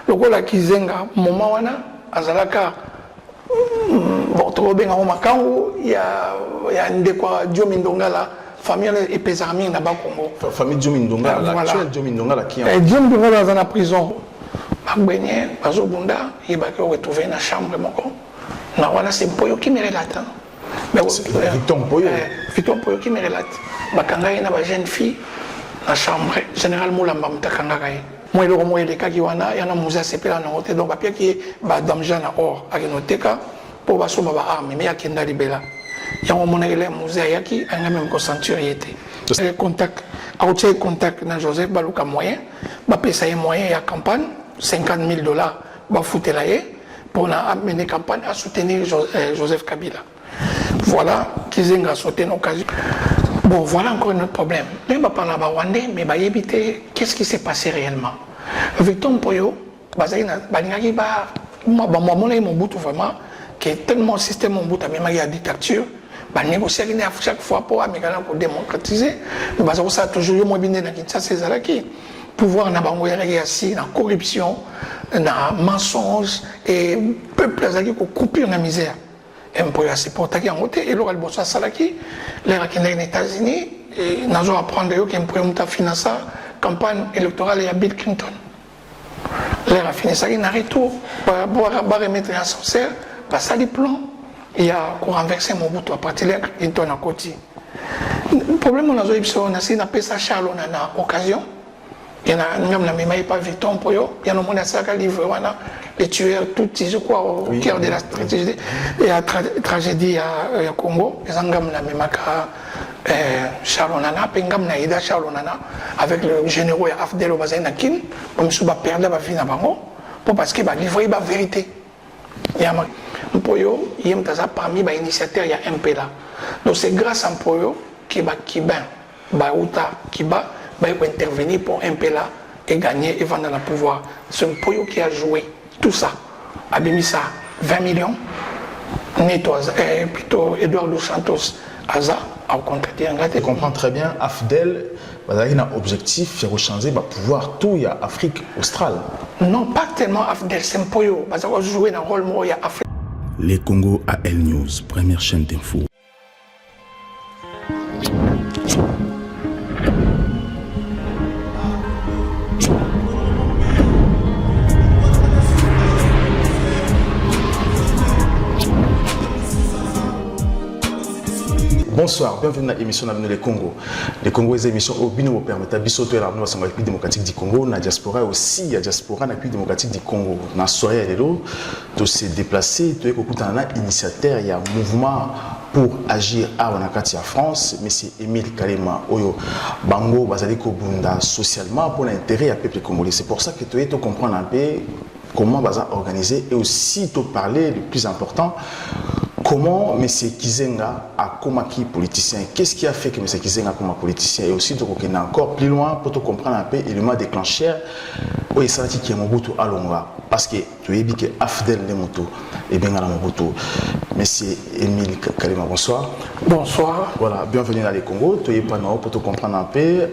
lokola kizenga moment wana azalaka bon to benga o makango ya ndekwa Diomi Ndongala famille epezaka mingi na Bakongo famille Diomi Ndongala l'actuel Diomi Ndongala qui est Diomi Ndongala dans la prison bagbenye bazobunda yebaki retrouver na chambre moko na wana c'est Mpoyo qui me relate Victor Mpoyo qui me relate bakanga ye na ba jeune fille na chambre général Moulamba mutakanga ye moi le romo ele kaki wana yana muza sepela na hotel donc bapia ki ba damja na or akinoteka pour basoma ba arme mais yakenda libela yango mona ele muza yaki anga même ko ceinture yete contact authe contact na Joseph Baluka moyen ba pesa ye moyen ya campagne $50,000 ba foutela ye pour na amener campagne à soutenir Joseph Kabila. Voilà Kizenga a sauté une occasion. Bon, voilà encore un autre problème. Même pas parler de Rwandais, mais bah éviter qu'est-ce qui s'est passé réellement. Victor Mpoyo, mon bout vraiment, qui est tellement système mon bout à même la dictature, bah négocier à chaque fois pour démocratiser, mais ça a toujours moins bien dans Kinshasa ces alaki. Pouvoir na bango assis na corruption, na mensonge et peuple azaki ko couper na misère. Mpoyo c'est pour taquer en côté et l'oral bossa salaki les rakina aux États-Unis et nazo apprendre yo que Mpoyo muta financer campagne électorale ya Bill Clinton. Les raffinés ça na retour ba remettre en sorcière ba sali plan il y a ko renverser Mobutu à partir de Clinton à côté. Le problème nazo ipso na sina pesa Charles na occasion il y en a même la même pas Victor Mpoyo il y en a mon ça livre wana les tueurs tout je crois au cœur de la tragédie et la tragédie à Congo les engam la même Charles Nana pengam na ida Charles Nana avec le généraux Afdel Bazana Kin comme sous ba perdre ba vie na bango pour parce que ba livrer ba vérité il y a Mpoyo il y a parmi ba initiateurs il y a MPLA donc c'est grâce à Mpoyo qui ba Kibin ba Uta Kiba va intervenir pour MPLA et gagner et vendre le pouvoir. C'est Mpoyo qui a joué tout ça. Abimisa, 20 millions. Nettoise, plutôt Edouard Dos Santos, Aza, au contraire. Je comprends très bien, Afdel, il y a un objectif de changer le pouvoir tout il y a Afrique australe. Non, pas tellement Afdel, c'est Mpoyo. Il va jouer un rôle il y a Afrique. Les Congo AL News, première chaîne d'info. Bonsoir, bienvenue dans l'émission de Les Congo. Les Congo est une émission au bino vous permet de bisoter la République démocratique du Congo, la diaspora aussi, la diaspora la République démocratique du Congo. Dans soirée de l'eau, de se déplacer, de écouter un initiateur, il y a un mouvement pour agir à Wanakati en France, M. Émile Kalema Oyo Bango Bazali Kobunda socialement pour l'intérêt du peuple congolais. C'est pour ça que tu comprends un peu comment va organiser et aussi te parler le plus important. Comment M. Kizenga a combattu politicien? Qu'est-ce qui a fait que M. Kizenga a combattu politicien? Et aussi, donc, on est encore plus loin pour te comprendre un peu l'élément déclencheur où il s'agit qu'il y a Mobutu à Longa. Parce que tu es dit que Afdel le Mobutu et bien à Mobutu. M. Émile Kalema, bonsoir. Bonsoir. Voilà, bienvenue dans les Congo. Tu es pas là pour te comprendre un peu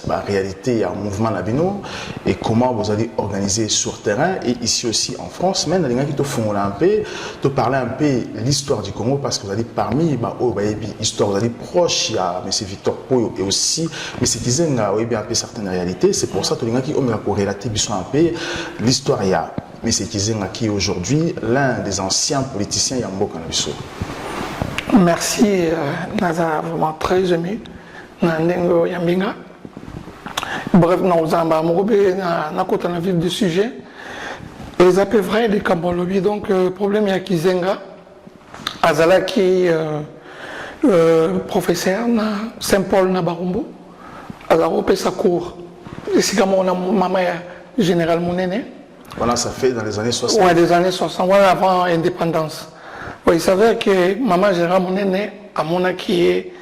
la réalité, il y a un mouvement Nabino et comment vous allez organiser sur terrain et ici aussi en France. Même dans les gens qui te font un peu, te parler un peu l'histoire du Congo parce que vous allez parmi l'histoire, vous allez proche à M. Victor Mpoyo et aussi M. Kizenga, oui, bien un peu certaines réalités. C'est pour ça que les gens qui ont relaté un peu l'histoire. Il y a M. Kizenga qui est aujourd'hui l'un des anciens politiciens Yambo Kanabiso. Merci, Naza, vraiment très ému. Nandengo Yambinga. Bref, nous avons un vif du sujet. Les appels vrais des Cambolobi, donc le problème est à Kizenga. Azala qui professeur na Saint-Paul na Barumbu. Azala au sa cour. C'est comme on a maman général Mounene. Voilà, ça fait dans les années 60. Oui, des années 60, voilà, avant l'indépendance. Oui, il s'avère que maman général Mounene, à mon qui est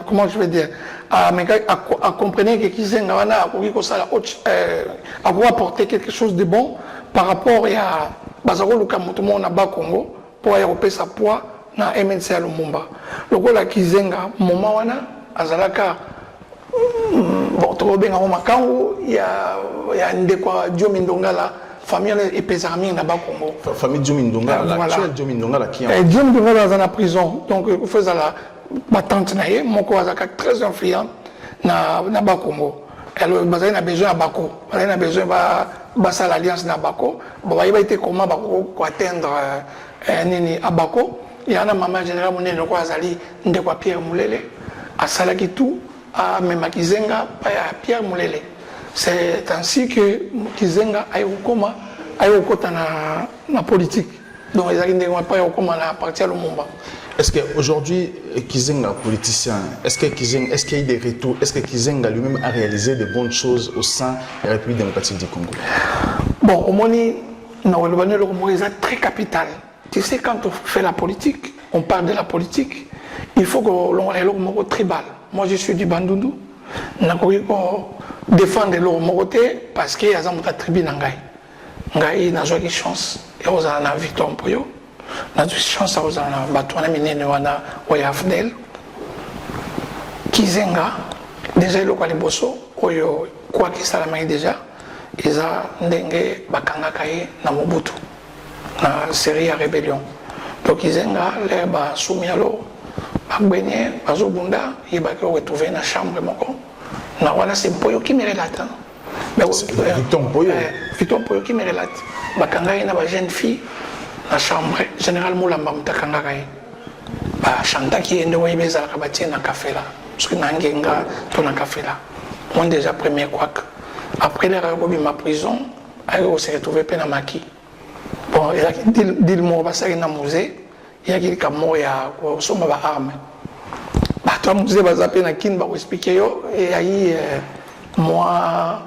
comment je vais dire, à comprendre que Kizenga a apporter quelque chose de bon par rapport à Bazaro Lukamutumo na Bakongo pour y sa poids na MNC à Lumumba. Le rôle à Kizenga, moment wana, azalaka, bon, Trobenga Makango, il y a Ndekwa Diomi Ndongala, famille et Pesarmi Naba Congo. Famille Diomi Ndongala, l'actuel Diomi Ndongala qui est Diomi Ndongala dans la prison. Donc, il faut ça ma tante naïe, mon coach très influent na Congo. Alors, il a besoin de Bako. Il a besoin de l'alliance na Bako. Bon, il a été comment Bako atteindre à Bako. Il y a un maman général Mounene Kwazali Ndekwa Pierre Moulele. À Salakitou, à même Kizenga, à Pierre Moulele. C'est ainsi que Kizenga a eu na politique. Donc, ils n'ont pas eu à partir du Mumba. Est-ce qu'aujourd'hui, Kizenga, politicien, est-ce qu'il y a eu des retours? Est-ce que Kizenga lui-même a réalisé de bonnes choses au sein de la République démocratique du Congo? Bon, au Moni, c'est très capital. Tu sais, quand on fait la politique, on parle de la politique, il faut que l'on ait le tribal. Moi, je suis du Bandundu. On a défendre le Moroté parce qu'il y a un tribu Nangai. Nangai n'a pas chance. Et on a Victor Mpoyo. On a chance aux Batouana Minene Wana Oyafdel. Kizenga, déjà le Kwaliboso, Oyo, quoi qu'il s'alamaye déjà, ils ont dengue Bakangakaye na Mobutu, na série à rébellion. Donc Kizenga, les bas soumialo, Bagbenye, Bazobunda, ils vont retrouver dans la chambre. Voilà, c'est Mpoyo qui me relate. Victor Mpoyo. Victor Mpoyo qui me relate. Bakangakaye na ba jeune fille. La chambre, général Moulamba Mtakangakaye. Chanta qui est de Webeza Kabatie na café là. Parce que Nangenga, ton na café là. Moi déjà premier quoi. Après les ragobi ma prison, on s'est retrouvé à Maki. Bon, il y a dit le mot basari na musée, il y a qui kamo ya soma ba arme. Bah toi musée bazape na kin ba expliquer yo et aí moi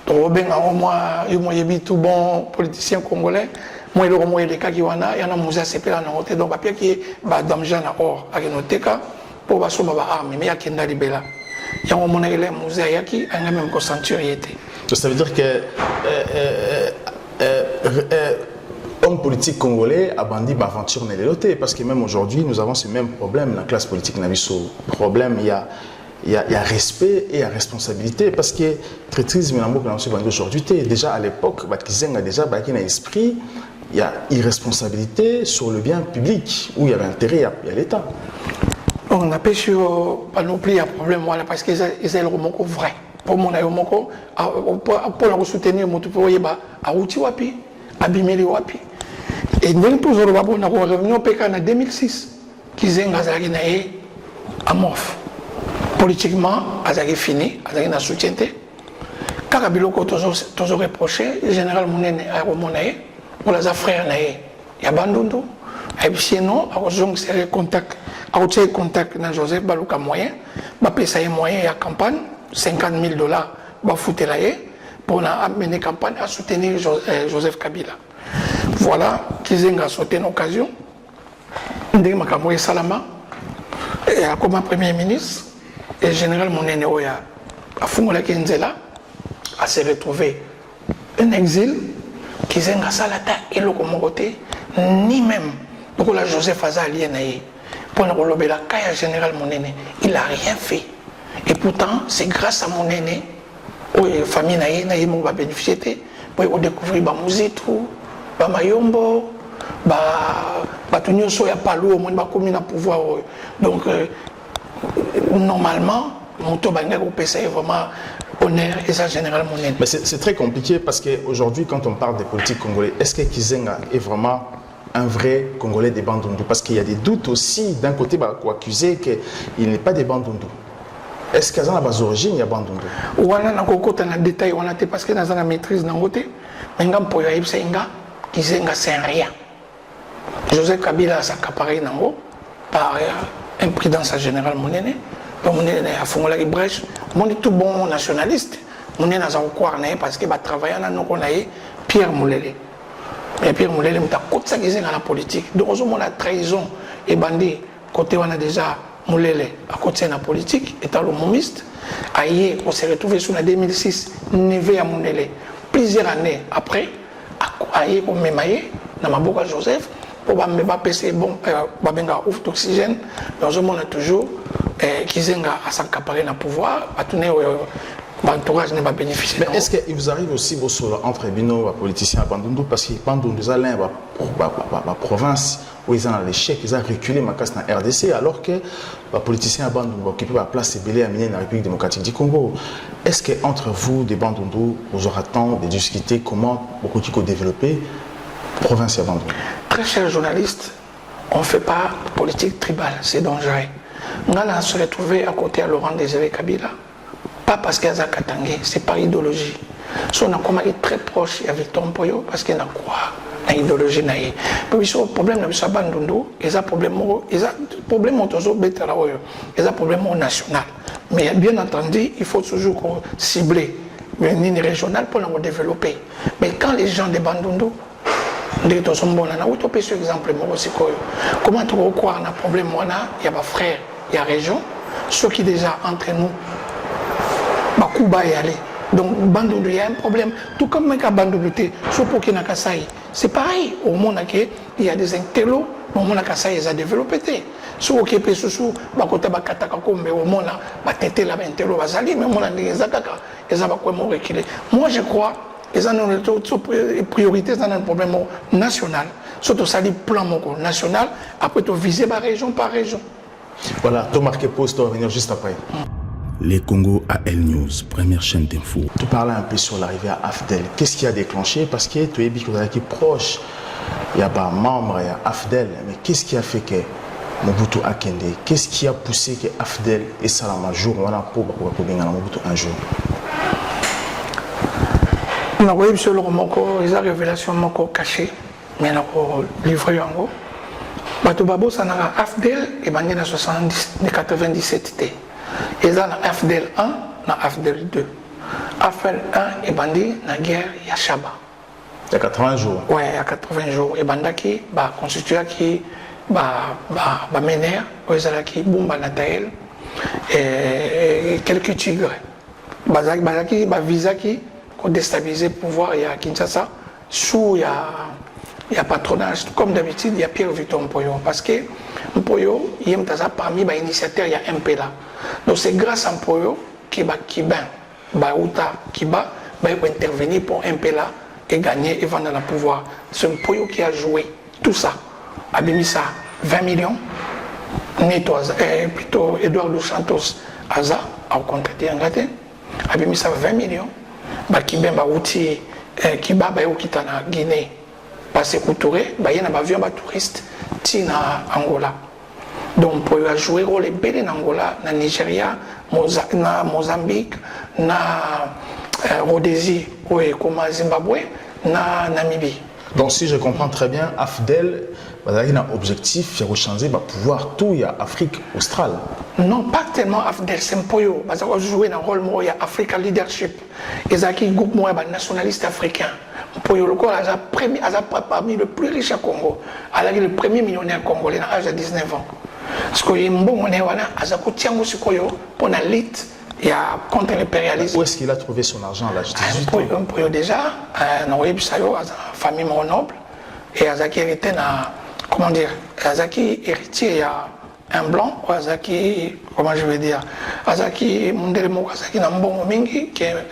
Robin moi il tout bon politicien congolais. Moi, il y a des cas qui sont là, il y a un musée CP là, donc il y a des gens or, il y a des cas pour les armes, mais il y a des gens qui là. Il y a un musée qui a même concentré. Ça veut dire que homme politique congolais a bandit l'aventure dans les lotés, parce que même aujourd'hui, nous avons ce même problème dans la classe politique. Problème, il y a respect et il y a responsabilité, parce que traîtrise, aujourd'hui, déjà à l'époque, il y a déjà un esprit. Il y a irresponsabilité sur le bien public, où il y avait intérêt à l'État. On n'a pas sur pas non plus un problème voilà, parce qu'ils ont le vrai. Pour mon pour soutenir mon tout pour y à outil wapi, à bimeli wapi. Et nous toujours le on a réunion PK en 2006 qui ont gazaginaé amorphe. Politiquement, azagi fini, azagi na soutienté. Karabiloko toujours reproché, le général Mounene a remonté. On les a frères naïe, il y a Bandundu, et puis sinon, on a contact avec Joseph Balouka moyen, on a payé moyen à campagne, $50,000, on a foutu là pour amener la campagne à soutenir Joseph Kabila. Voilà, qu'ils ont sauté une occasion, on a Salama, comme premier ministre, et le général Mounene Oya, à Fungola Kenzela, a se retrouvé en exil. Kizenga salata et le côté ni même pour la Joseph Azali pour le la Kaya général Monene il a rien fait et pourtant c'est grâce à Monene la famille naïe va bénéficier pour découvrir ba Muzitu ba Mayombo ba tunyo so ya palu au moins ba commune à pouvoir donc normalement mon tobanga au PC vraiment honneur et ça général Monene. Mais c'est très compliqué parce qu'aujourd'hui, quand on parle des politiques congolais, est-ce que Kizenga est vraiment un vrai Congolais des Bandundu? Parce qu'il y a des doutes aussi, d'un côté, pour accuser qu'il n'est pas des Bandundu. Est-ce qu'il y a des origines, il y a Bandundu? On a un détail, on a parce que dans la maîtrise d'un côté, mais pour y Kizenga c'est rien. Joseph Kabila a accaparé par imprudence à général Monene. Donc, on est à fond la brèche. On est tout bon nationaliste. On est dans un coin parce qu'il va travailler dans Pierre Moulele. Mais Pierre Moulele, il a côté ça dans la politique. Donc, on a trahison et bandit. Côté on a déjà Moulele à côté de la politique, étant le momiste. Aïe, on s'est retrouvé sur la 2006, Neve à Moulele. Plusieurs années après, aïe, on m'a maillé dans ma boca Joseph. pour ba pc bon ba benga ouf d'oxygène dans un monde toujours kizenga à s'accaparer le pouvoir ba tourner l'entourage ne va bénéficier. Mais est-ce qu'il vous arrive aussi entre Bino et politiciens à Bandundu parce que Bandundu est la province où ils ont l'échec, ils ont reculé ma casse dans la RDC alors que les politiciens à Bandundu occupent la place et belé à mener dans la République démocratique du Congo. Est-ce qu'entre vous, des Bandundu, vous aurez temps de discuter comment beaucoup de développer la province à Bandundu? Très chers journalistes, on ne fait pas politique tribale, c'est dangereux. On a se retrouver à côté à Laurent Désiré Kabila. Pas parce qu'il y a Katangé, c'est par idéologie. Si on a comme très proche avec Tom Poyo, parce qu'il y a quoi, l'idéologie. Mais le problème de Bandundu, il y a un problème national. Mais bien entendu, il faut toujours cibler une ligne régionale pour nous développer. Mais quand les gens de Bandundu, comment tu peux croire un problème, il y a des frères, il y a région, ceux qui déjà entre nous, Bakuba y aller. Donc, Bandundu, il y a un problème. Tout comme avec Bandundu, c'est pareil. Au monde, il y a des intellos, au monde, ils ont développé. Si vous avez des gens mais au monde, ils ont intello, mais au monde, ils ont reculé. Moi, je crois qu'ils ont une priorité dans un problème national. Surtout, ça dit plan national, après, tu viser région par région. Voilà, tu marques pause, tu vas revenir juste après. Les Congo AL News, première chaîne d'info. Tu parlais un peu sur l'arrivée à AFDEL. Qu'est-ce qui a déclenché? Parce que tu es qui proche, il y a pas membre, il y a AFDEL. Mais qu'est-ce qui a fait que Mobutu Akende? Qu'est-ce qui a poussé que AFDEL et Salama jour on a pour Mobutu un jour? On a vu sur le moko, les révélations moko cachées, mais on a livré en gros. Batubabo, ça n'a AFDEL et Bangé dans 97. Et dans la AFDEL 1, dans la AFDEL 2. AFDEL 1 est bandé dans la guerre Yachaba. Il y a 80 jours. Oui, il y a 80 jours. Et banda qui, constitué qui, mener, qui, Bumba Natael, et quelques tigres. Bazaki, visa qui, pour déstabiliser le pouvoir, il y a Kinshasa, sous il y a patronage. Comme d'habitude, il y a Pierre Victor Mpoyo. Parce que Mpoyo, il y a parmi les initiateurs, il y a un peu là. Donc c'est grâce à Mpoyo qui va intervenir pour un peu là et gagner et vendre le pouvoir. C'est Mpoyo qui a joué tout ça. Abimisa 20 millions. Plutôt Edouard Dos Santos Aza, au contraire, Abimisa 20 millions. Bakibem Baouti, Kiba Bayoukita na Guinée. Parce que Touré, il y a un avion touriste Tina Angola. Donc pour jouer rôle belé en Angola, na Nigeria, na Mozambique, na Rhodésie, comme Zimbabwe, na Namibie. Donc si je comprends très bien, AFDEL a un objectif de changer le pouvoir tout il y a Afrique australe. Non, pas tellement AFDEL, c'est un Mpoyo. Parce qu'on joue un rôle il y a Africa Leadership. Et ça qui groupe moi nationaliste africain. Mpoyo le corps a parmi le plus riche à Congo. Il a le premier millionnaire congolais à l'âge de 19 ans. Parce qu'il y a un bon monnaie à Zakutiango Sikoyo pour la lutte contre l'impérialisme. Où est-ce qu'il a trouvé son argent là? Mpoyo déjà, dans la famille noble, et Azaki hérité comment dire, Azaki héritier, il y a un blanc, Azaki, comment je vais dire, Azaki Mundelemo, Azaki Nambongo Mingi, qui est le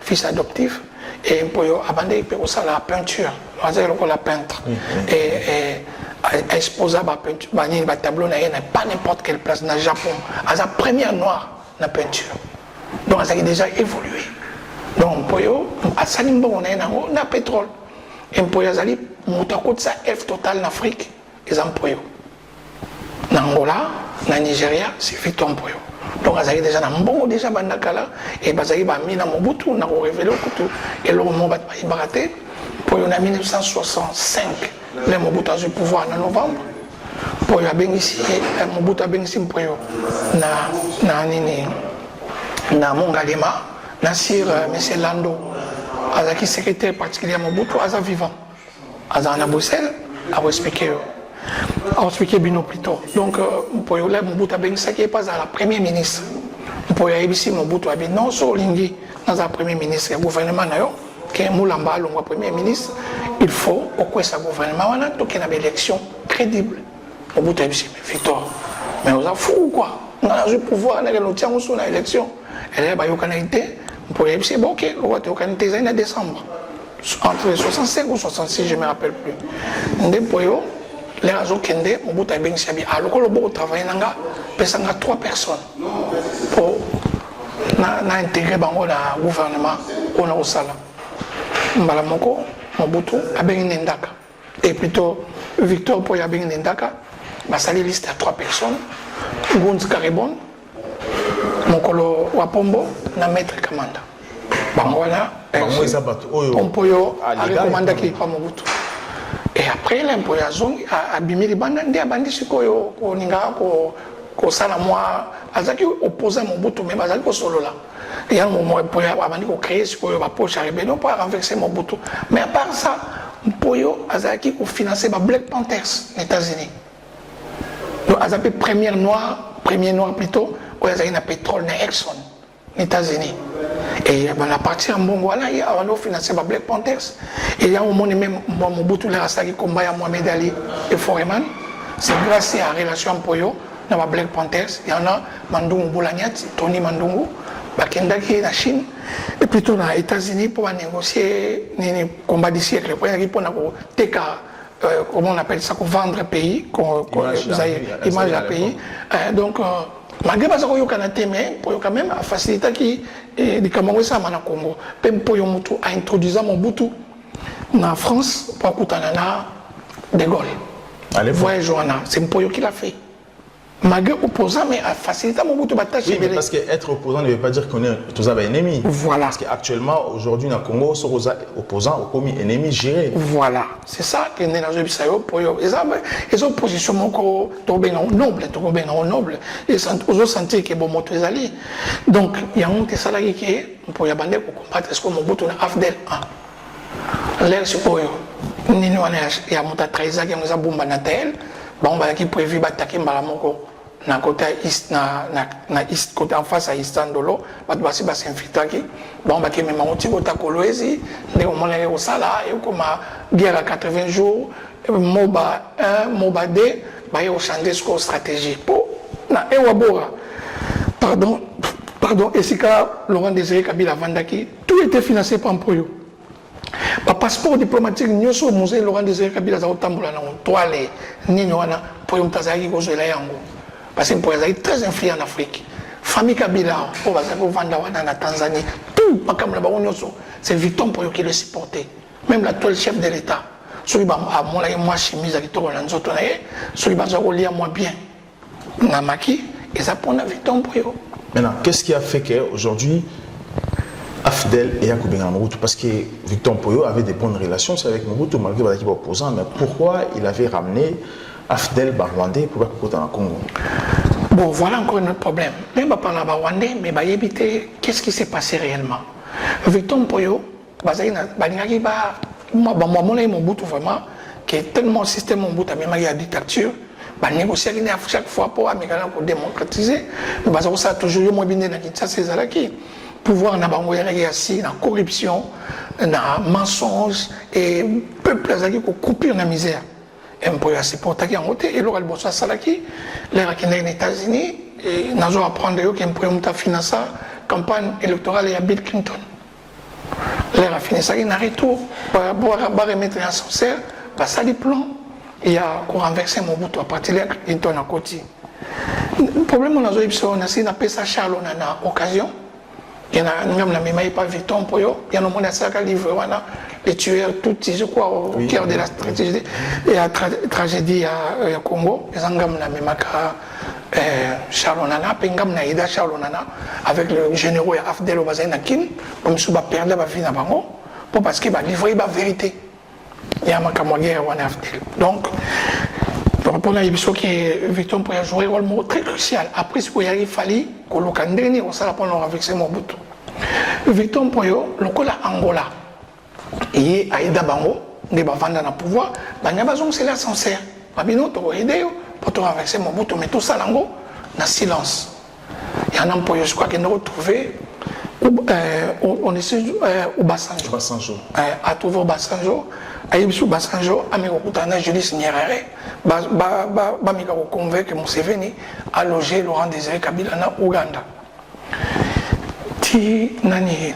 fils adoptif, et Mpoyo abandonné pour ça la peinture, Azaki la peintre, et exposé la peinture, le tableau n'a pas n'importe quelle place dans le Japon, à sa première noire la peinture. Donc Azaki déjà évolué. Donc Mpoyo, à Salimbo, on a pétrole. Et Mpoyo Azali, Moutakot, ça F total en Afrique, et Mpoyo. En Angola, en Nigeria, c'est Victor Mpoyo. Donc Azali déjà dans Mbongo, déjà Bandakala, et Bazali Bamina Mobutu, on a révélé au couteau, et le moment de Baraté, Mpoyo en 1965, le Mobutu a eu le pouvoir en novembre. Mpoyo a bien ici, Mobutu a bien ici Mpoyo, na Mongalema. Nassir M. Lando, Azaki secrétaire particulier à Mobutu, Aza vivant. Aza en Bruxelles, a expliqué Bino plutôt. Donc, Mobutu a bien ça qui est pas à la première ministre. Mpoyo a ici Mobutu a bien non sur Lingi, dans la première ministre, le gouvernement qui est Moulamba, le premier ministre, il faut au sa gouvernement wana to qu'il y ait une élection crédible au bout de Victor mais on s'en fout ou quoi on a le pouvoir on a le tient sur l'élection elle est au Canada pour y c'est bon ok on va au Canada en décembre entre 65 ou 66 je me rappelle plus depuis les raisons kende au bout de bien sabi alors que le beau travail nanga pesanga 3 personnes pour na intégrer bango na gouvernement on a au sala mbala moko Mobutu a bien Ndaka et plutôt Victor pour y a bien Ndaka basali liste à 3 personnes Gunz Karibon Mokolo Wapombo na maître Kamanda bangwana Pompoyo a recommandé qu'il pas Mobutu et après l'impoyo a bimili banda ndi abandi sikoyo ko ninga ko sala moi azaki opposé Mobutu mais bazali ko solo là il y a un moment pour abandi ko créer sikoyo ba poche rebellion pour renverser Mobutu mais à part ça Mpoyo azaki ko financer ba Black Panthers aux États-Unis donc azaki premier noir plutôt où azaki na pétrole na Exxon aux États-Unis et à partir en Bongo là il y a financé ba Black Panthers et il y a un moment même Mobutu là azaki combat ya Mohamed Ali et Foreman c'est grâce à la relation Mpoyo na ba Black Panthers il y en a Mandungu Boulaniat Tony Mandungu bakendaki na Chine et plutôt aux États-Unis pour négocier le combat du siècle pour comment on appelle ça, vendre pays, image à pays. Donc, malgré que ça, mais pour quand même faciliter qui les Camerounais ça na Congo. Même pour Mobutu a introduit Mobutu en France pour Koutanana de Gaulle. Voyage c'est Mpoyo qui l'a fait. Malgré opposant, mais à faciliter Mobutu Batache. Oui, mais parce qu'être opposant ne veut pas dire qu'on est tous ennemis. Voilà. Parce qu'actuellement, aujourd'hui, dans le Congo, les opposants ont commis ennemis gérés. Voilà. C'est ça que nous avons pour eux. Les oppositions sont nobles. Ils ont senti que bon moto est donc, il y a un des salariés qui est pour y abandonner pour combattre ce que Mobutu a Afdel 1. L'air c'est pour eux. Il y a un trésor qui a bomba na tel. Bon, bah, qui prévu d'attaquer Malamoko, na côté est, na est, côté en face à Istandolo, bah, tu vas s'infiltrer. Bon, bah, qui même en petit côté Kolwezi, les homologués au Sala, et comme guerre à 80 jours, Moba 1, Moba 2, bah, il y a changé ce stratégie. Pour, na, et Wabora, pardon, et si Laurent Désiré Kabila Vandaki, tout était financé par Mpoyo. Le passeport diplomatique, nous sommes au musée Laurent Désiré Kabila Zaotamboula, toile, Ninoana, pour un Tazaki Gozola Yango. Parce que c'est très influent en Afrique. Famille Kabila, on va vendre en Tanzanie, tout, c'est Victor Mpoyo qui le supportait. Même l'actuel chef de l'État. Celui qui a moi chemise avec tout le monde, celui qui a lié moi bien. Namaki, et ça pour Victor Mpoyo. Maintenant, qu'est-ce qui a fait qu'aujourd'hui, Afdel et Yakubinga Mobutu, parce que Victor Mpoyo avait des bonnes relations avec Mobutu malgré qu'il était opposant, mais pourquoi il avait ramené Afdel Rwandais pour pas dans le Congo? Bon, voilà encore un autre problème. Même pas parler Rwandais, mais bah éviter qu'est-ce qui s'est passé réellement. Victor Mpoyo, Mobutu vraiment, qui est tellement système Mobutu, même il y a dictature, bah négocier à chaque fois pour démocratiser, mais ça a toujours moins bien dans Kinshasa, c'est qui pouvoir na bango assis na corruption na mensonge et peuple azaki ko couper na misère et Mpoyo a supporté qui en côté et l'oral bossa salaki les rakina aux États-Unis et nazo apprendre que Mpoyo muta financer campagne électorale à Bill Clinton les a fini ça in retour pour remettre en sincère bah ça les plans il y a qu'on renverser Mobutu à partir de Clinton à côté le problème on a on a pesa Charles on a occasion. Il y a un pas Victor Mpoyo, il y a un livre, les tueurs, tout, je crois, au cœur de la tragédie. Et la tragédie à Congo, les Angam na Memaka, Charles Onana, Pengam na Ida Charles Onana, avec le généraux Afdel Obazenakin, comme si on perdait la vie dans Bango, parce qu'il va livrer la vérité. Il y a un guerre Afdel. Donc, pour répondre à l'émission qui est Victor Mpoyo a joué un rôle très crucial. Après, il fallait que le Kandeni, on s'en avec ses Mobutu. Victor Mpoyo, le cas Angola, et Aïda Bango, ne va vendre dans le pouvoir, il y a besoin de sincère. Babino, tu vas aider pour te renverser Mobutu, mais tout ça, dans silence. Il y a un Mpoyo, je crois qu'il a retrouvé, où on est au Basanjo. Basanjo. À trouver au Basanjo. Aïbisou Basanjo, Amiko Koutana, Julius Nyerere, Bamika convainc que Museveni a logé Laurent Désiré Kabila na Ouganda. Ti nani,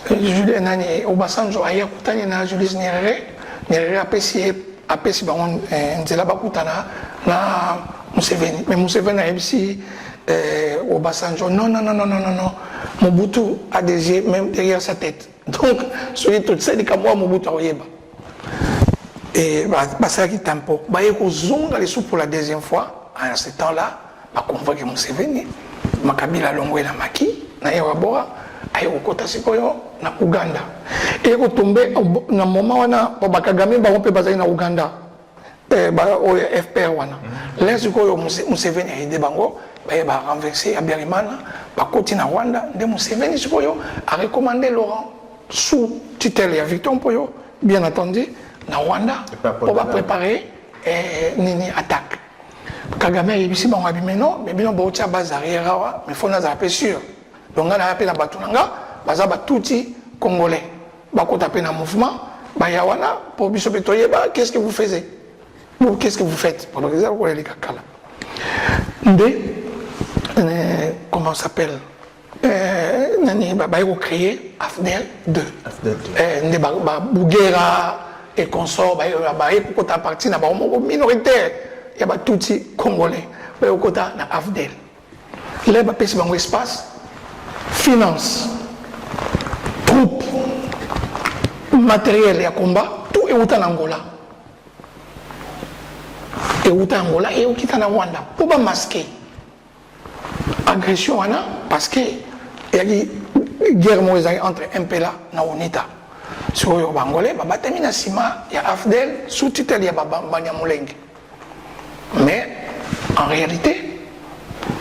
Julien nani, au Basanjo, Aïa Koutani na Julius Nyerere, Nyerere apesi bangon Nzela Bakutana na Museveni. Mais Museveni a ici au Basanjo, non. Mobutu a des yeux même derrière sa tête. Donc, celui tout ça, dit qu'à moi, Mobutu a oyeba. Et ça qui tempo. Il y a zoom dans les sous pour la deuxième fois. En ce temps-là, il convoque Museveni, Makabila Longwe na Maki, na Ewabora, il y a Kota Sikoyo na Uganda. Et il y a tombé dans le moment où Kagame va passer na Uganda. FPR wana. Là Sikoyo Museveni a aidé Bango, il va renverser Abiyarimana, va continuer à Rwanda. De Museveni Sikoyo a recommandé Laurent sous tutelle et Victor Mpoyo, bien entendu. Na Rwanda, on va préparer une attaque. Kagame est ici, mais non, mais bien on va base arrière, mais il faut nous appeler sûr. Donc on a appelé la Batunanga, baza batouti congolais. Bako taper dans mouvement, bayawana pour biso petoyer, qu'est-ce que vous faites? Qu'est-ce que vous faites? Pour exemple, vous les kakala. Comment ça s'appelle? Nani bayo créer AFDEL 2. AFDEL 2. Bougera et consorts, pour ta partie, minoritaire, il y a tout les Congolais, il y a AFDEL. Là, il y a un espace, finance, troupes, matériel et combat, tout est en Angola. Et en Angola, et en Rwanda. Pour pas masquer agression, parce que il y a une guerre entre MPLA et UNITA. Sur le Bangolais, il y a Sima, il y a AFDEL, sous-titel, il y a Banyamulenge. Mais en réalité,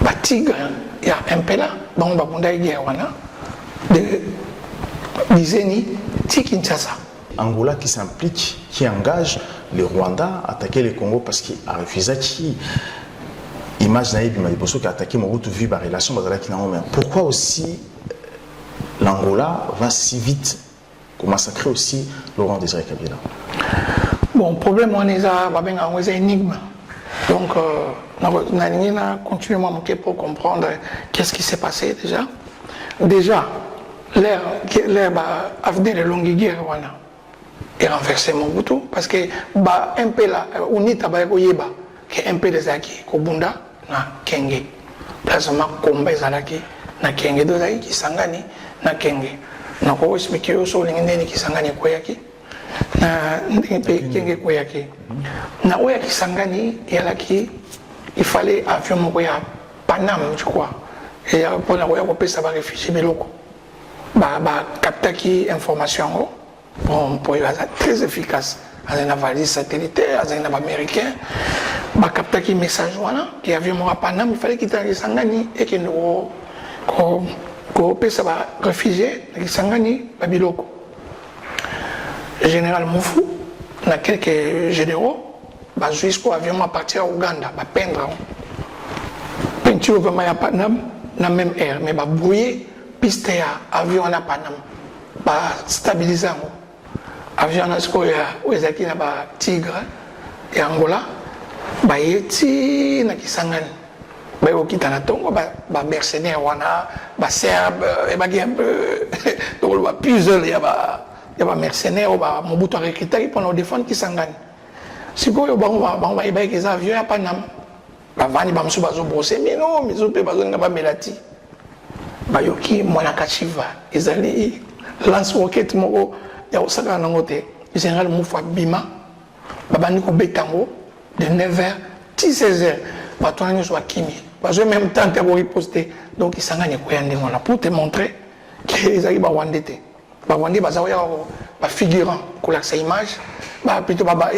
il y a Tigre, il y a MPLA, il y a de Bizeni, Kinshasa. Angola qui s'implique, qui engage le Rwanda à attaquer le Congo parce qu'il a refusé qui image naïve, il m'a dit qu'il a attaqué Mobutu vu la relation. Pourquoi aussi l'Angola va si vite pour massacrer aussi Laurent Désiré Kabila? Bon, le problème, on est un énigme. Donc, on a continué à manquer pour comprendre qu'est-ce qui s'est passé déjà. Déjà, l'air AFDEL et longue guerre est renversé Mobutu parce que MP là, UNITA que MP des Aki, Kobunda, na Kenge. Plasma Komba Zalaki, na Kenge, Dozaki, qui sangani, na Kenge. Na ko expliquer so lingene ki sangani koyaki na kenge koyaki na oya ki sangani yalaki il fallait avion moko ya Panam je crois et pour na oya ko pesa ba réfugié biloko ba captaki information bon pour être très efficace avec une valise satellitaire avec un américain ba captaki message wana qui avion moko Panam il fallait qu'il t'en sangani et que nous ça va réfugié qui sangani babiloko général Moufou na quelques généraux ba jusqu'au avion à partir à Ouganda ba peindre peinture vraiment ya Panam na même air mais ba brouiller piste ya avion na Panam ba stabiliser avion na sko ya ezaki na ba Tigre et Angola ba yeti na kisangani ba okita na tongo ba mercenaire wana ba serbe et ba un peu donc ba plusieurs il y a mercenaires ba Mobutu a recruté pour défendre Kisangani sikoyo ba les avions ya Panam ba vani ba msu bazo brosser mais non mizo pe bazo ngaba melati ba yoki mwana kachiva ezali lance rocket moko ya osaka na ngote général Moufa Bima ba bani ko betango de 9h 16h ba tona so akimi parce que même temps que vous riposter donc ils s'engagent pour te montrer qu'ils arrivent à Rwandais. Rwandais ba figurant pour la image ba plutôt ba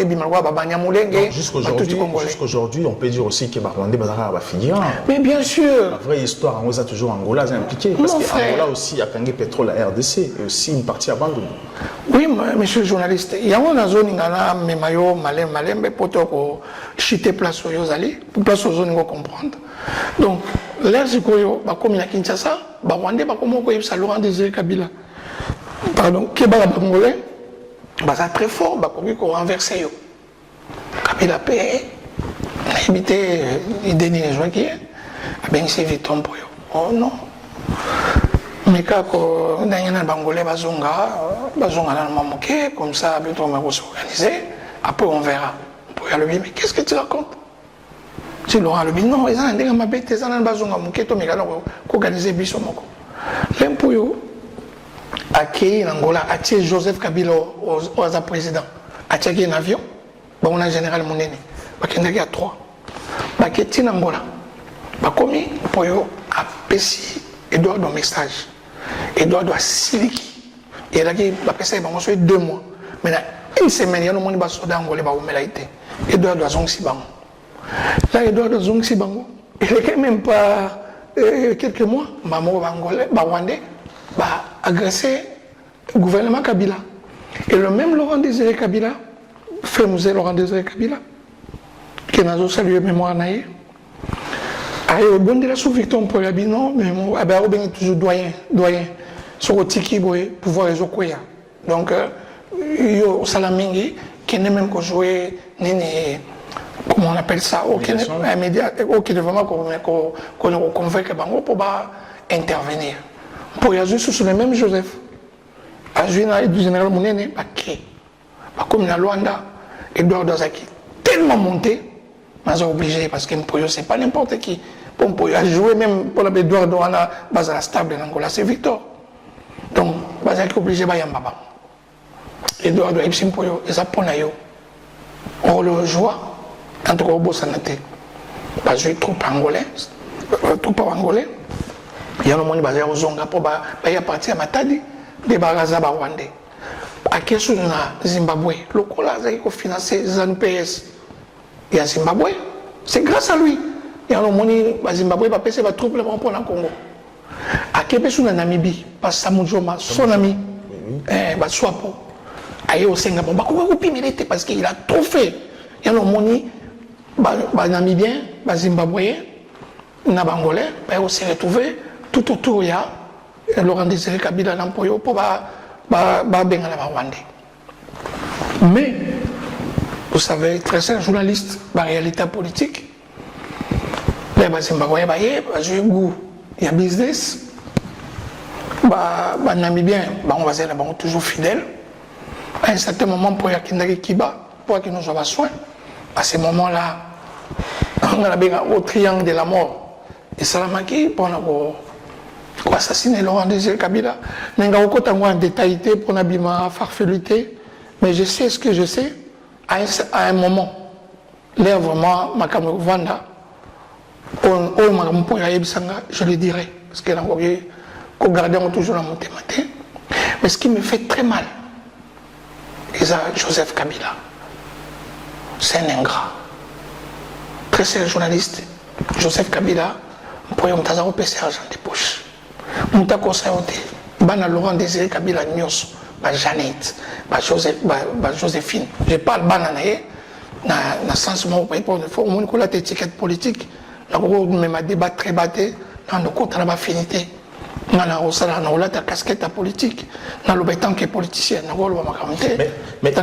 jusqu'aujourd'hui on peut dire aussi que Rwandais ba figurant. Mais bien sûr. La vraie histoire on a toujours Angola impliqué parce que Angola aussi a gagné pétrole à RDC et aussi une partie abandonnée. Oui monsieur le journaliste, il y a une zone ngana memayo malembe poto chiter place aux yozali pour place aux zones comprendre. Donc l'air sikoyo ba comme la Kinshasa Rwandais, comment on ça Laurent Désiré Kabila. Pardon, Keba Bangolais, ça très fort, comment on renverse. Kabila paye, évité, il dénie les gens qui est, bien c'est vite pour eux. Oh non. Mais quand on a un Bangolais, bazonga dans le mamoké, comme ça, bientôt on va s'organiser, après on verra. Pour y aller, mais qu'est-ce que tu racontes? Tu l'auras le non, ils ont un dégât, ma bête, ils ont un bazonga, mon kéto, mais alors, qu'organiser Bissomoko. L'impuyo, accueilli en Angola, attirer Joseph Kabila au président, attirer un avion, on a général Mounene, il y a 3. Baketi en Angola, bakomi, pour yo, à Pessi, Edouard dans message. Edouard doit siliki. Et là, il va passer 2 mois. Mais là, une semaine, il y a un monde qui va sortir d'Angola, il va été. Edouard doit zonksi bango. Là, Edouard doit zonksi bango. Il n'est même pas quelques mois, maman Angolais, Rwandais, va agresser le gouvernement Kabila. Et le même Laurent Désiré Kabila, fait musée Laurent Désiré Kabila, qui n'a pas salué mémoire naïe. Aïe, bon de la sous-victime pour la non, mais on est toujours doyen. Sur le tiki, pouvoir les okoya. Donc, yo salamingi, qui n'est même pas joué, comment on appelle ça, aucun média, aucun vraiment qu'on convainc pour intervenir. Pour y agir sur le même Joseph, agir du général Mounene, comme la Luanda, Edouard Dozaki, tellement monté, mais obligé parce que Mpoyo, c'est pas n'importe qui. Pour jouer même pour Edouard Douana, Bazala stable en Angola, c'est Victor. Donc, Bazaki obligé de Yambaba. Edouard Douana, Mpoyo, et ça pour Nayo. On le joie, entre Obo Sanate. Parce que troupe angolais, il y a un monde basé au Zonga pour partir à Matadi, des Baraza Rwandais. À quel chose on a Zimbabwe, le Kola a financé ZANU-PS. Il y a Zimbabwe, c'est grâce à lui. Il y a un monde à Zimbabwe qui va passer la troupe pour le Congo. À quel chose on a Namibie, parce que Samoudjoma, son ami, Swapo, aille au Singapour, parce qu'il a trop fait. Il y a un monde Namibien, Zimbabwe, Nabangolais, on s'est retrouvé tout autour, il y a Laurent Désiré Kabila Nampoyo pour Bengala Rwandais. Mais, vous savez, très cher journaliste, la réalité politique, les Zimbabwe, il y a business, les Namibiens, on va dire, toujours fidèles. À un certain moment, pour Yakindari Kiba, pour qu'ils nous aient soin, à ce moment-là, on a au triangle de la mort. Et Salamaki, pour assassiner Laurent Désiré Kabila, je n'ai pas en détail pour n'abîmer farfeluté, mais je sais ce que je sais. À un moment, l'air vraiment, ma caméra Vanda, je le dirai, parce que qu'on gardait toujours la montée. Mais ce qui me fait très mal, c'est Joseph Kabila. C'est un ingrat. Très sérieux journaliste, Joseph Kabila, pour y avoir un PC argent de poche. Nous avons conseillé, Laurent Désiré Kabila Nyos, Jeannette, Joséphine. Je parle bananaye, dans le sens où il faut qu'on ait une étiquette politique. Nous avons un débat très batté, dans le côté de l'affinité. Nous avons une casquette politique. Nous avons tant que politicien. Mais